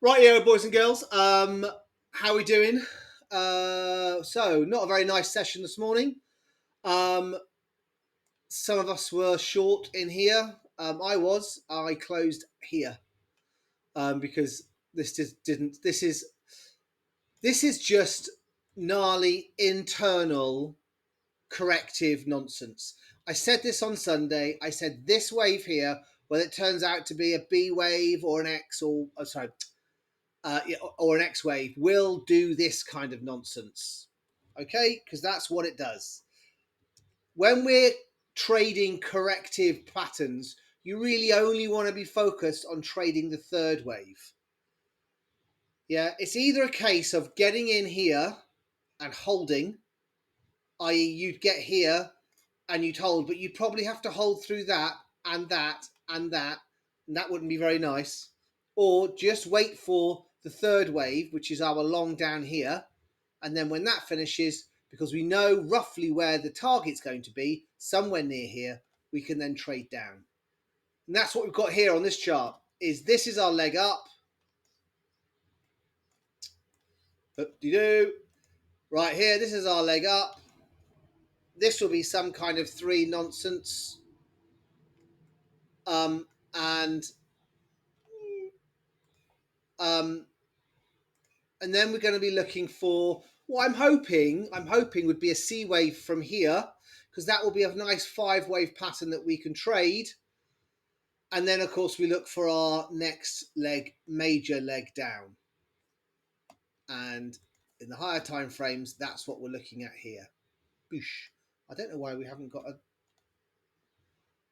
Right, yeah, boys and girls. How are we doing? So not a very nice session this morning. Um, some of us were short in here. I was. I closed here because this just didn't. This is just gnarly internal corrective nonsense. I said this on Sunday. I said this wave here, whether it turns out to be a B wave or an X or sorry, or an X wave will do this kind of nonsense. Okay, because that's what it does. When we're trading corrective patterns, you really only want to be focused on trading the third wave. Yeah, it's either a case of getting in here and holding, i.e., you'd get here and you'd hold, but you'd probably have to hold through that and that and that, and that wouldn't be very nice. Or just wait for the third wave, which is our long down here, and then when that finishes, because we know roughly where the target's going to be, somewhere near here, we can then trade down. And that's what we've got here on this chart. This is our leg up. Right here, this is our leg up. This will be some kind of three nonsense. And then we're going to be looking for what I'm hoping would be a C wave from here, because that will be a nice 5-wave pattern that we can trade. And then, of course, we look for our next leg, major leg down. And in the higher time frames, that's what we're looking at here. Boosh. I don't know why we haven't got a...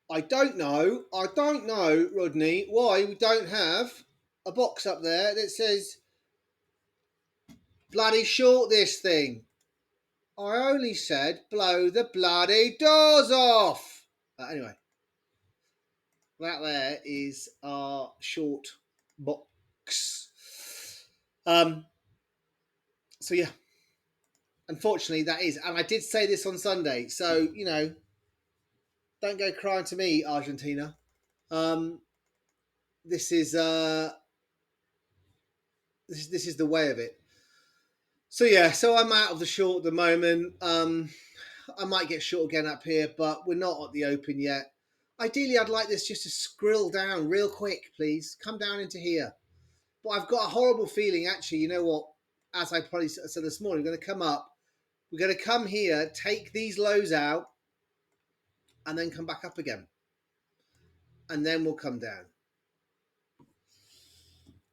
I don't know, Rodney, why we don't have a box up there that says bloody short this thing. I only said blow the bloody doors off. Anyway, that there is our short box. So yeah, unfortunately that is, and I did say this on Sunday. So don't go crying to me, Argentina. This is this is the way of it. So yeah, so I'm out of the short at the moment. I might get short again up here, but we're not at the open yet. Ideally, I'd like this just to skrill down real quick, please. Come down into here. But I've got a horrible feeling, actually, you know what? As I probably said this morning, we're going to come up. We're going to come here, take these lows out, and then come back up again. And then we'll come down.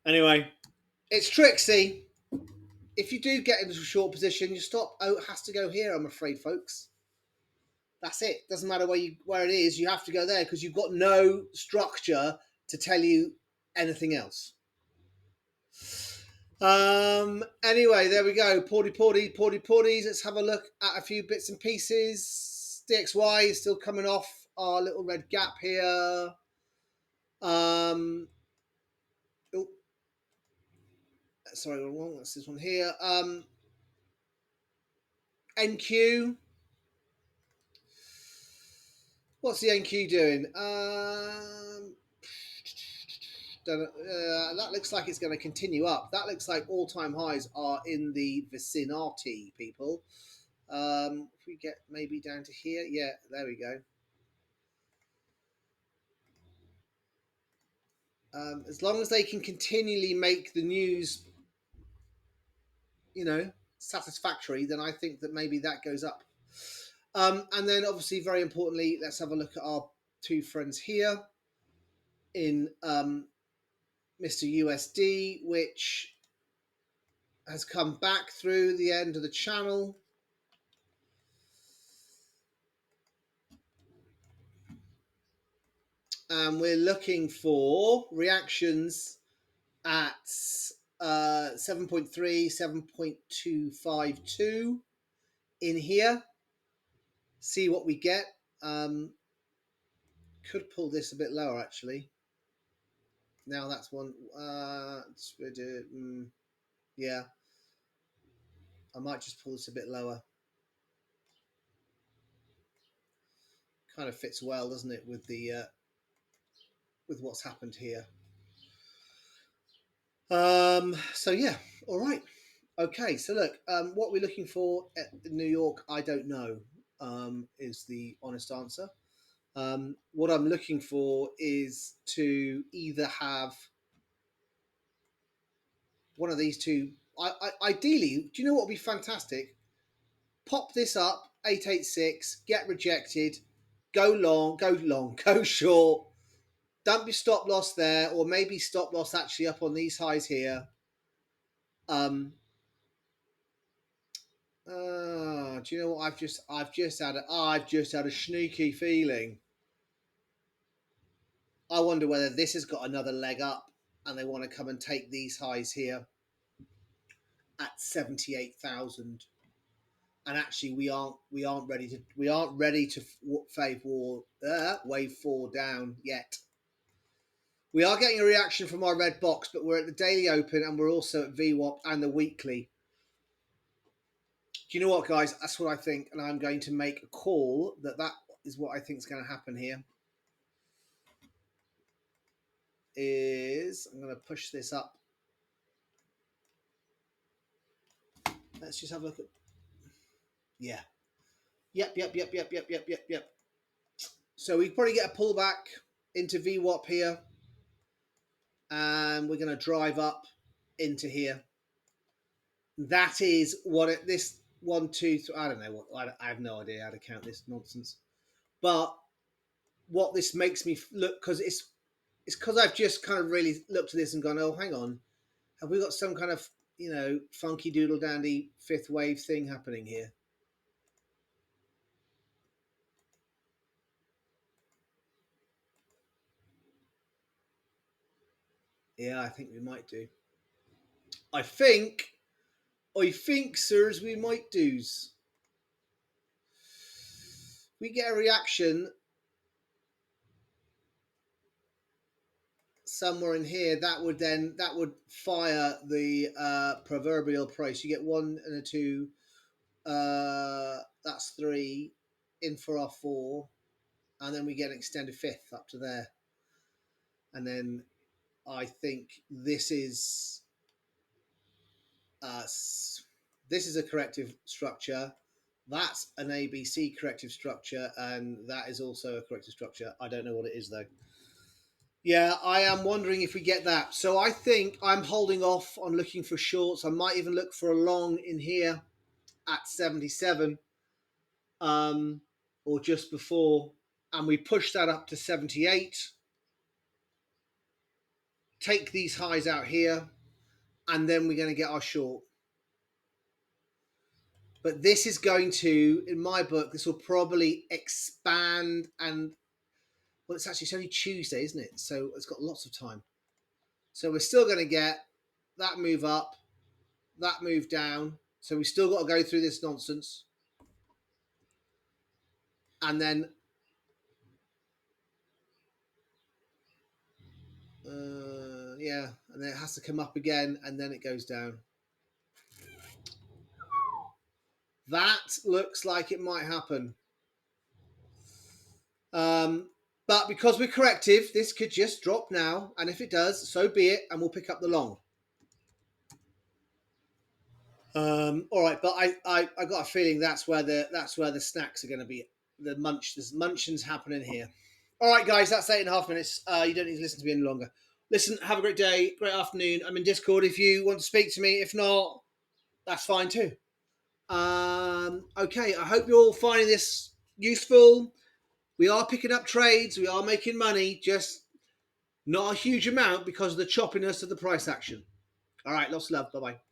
Anyway, it's tricksy. If you do get into a short position, your stop has to go here, I'm afraid, folks. That's it. Doesn't matter where it is. You have to go there because you've got no structure to tell you anything else. Anyway, there we go. Porties. Let's have a look at a few bits and pieces. DXY is still coming off our little red gap here. Sorry, wrong. That's this one here. NQ. What's the NQ doing? That looks like it's going to continue up. That looks like all-time highs are in the vicinity, people. If we get maybe down to here, yeah, there we go. As long as they can continually make the news, satisfactory, then I think that maybe that goes up. And then obviously, very importantly, let's have a look at our two friends here in Mr. USD, which has come back through the end of the channel. And we're looking for reactions at 7.3, 7.252 in here. See what we get. Could pull this a bit lower, actually. Now that's one. Yeah. I might just pull this a bit lower. Kind of fits well, doesn't it, with the with what's happened here. So yeah, all right. Okay, so look, what we're looking for at New York, I don't know, is the honest answer. What I'm looking for is to either have one of these two. Ideally, do you know what would be fantastic? Pop this up, 886, get rejected, go short, dump your stop loss there, or maybe stop loss actually up on these highs here. Do you know what I've just had a sneaky feeling. I wonder whether this has got another leg up and they want to come and take these highs here at 78,000. And actually we aren't ready to wave 4 down yet. We are getting a reaction from our red box, but we're at the daily open and we're also at VWAP and the weekly. Do you know what, guys? That's what I think, and I'm going to make a call that is what I think is going to happen here. I'm going to push this up. Let's just have a look at. Yeah. Yep. So we probably get a pullback into VWAP here, and we're going to drive up into here. That is what this 1, 2, 3. I don't know what. I have no idea how to count this nonsense. But what this makes me look, because it's because I've just kind of really looked at this and gone, oh, hang on, have we got some kind of funky doodle dandy fifth wave thing happening here? Yeah, I think we might do. I think, sirs, we might do's. We get a reaction somewhere in here, that would fire the proverbial price. You get 1 and a 2, that's 3 in for our 4, and then we get an extended fifth up to there, and then I think this is a corrective structure. That's an ABC corrective structure, and that is also a corrective structure. I don't know what it is though. Yeah, I am wondering if we get that. So I think I'm holding off on looking for shorts. I might even look for a long in here at 77, or just before, and we push that up to 78. Take these highs out here, and then we're going to get our short. But this is going to, in my book, this will probably expand and, well, it's only Tuesday, isn't it? So it's got lots of time. So we're still going to get that move up, that move down. So we still got to go through this nonsense. And then, yeah, and then it has to come up again, and then it goes down. That looks like it might happen. But because we're corrective, this could just drop now, and if it does, so be it, and we'll pick up the long. All right, but I got a feeling that's where the snacks are going to be. There's munchings happening here. All right, guys, that's 8.5 minutes. You don't need to listen to me any longer. Listen, have a great day, great afternoon. I'm in Discord if you want to speak to me. If not, that's fine too. Okay, I hope you're all finding this useful. We are picking up trades. We are making money, just not a huge amount because of the choppiness of the price action. All right, lots of love. Bye-bye.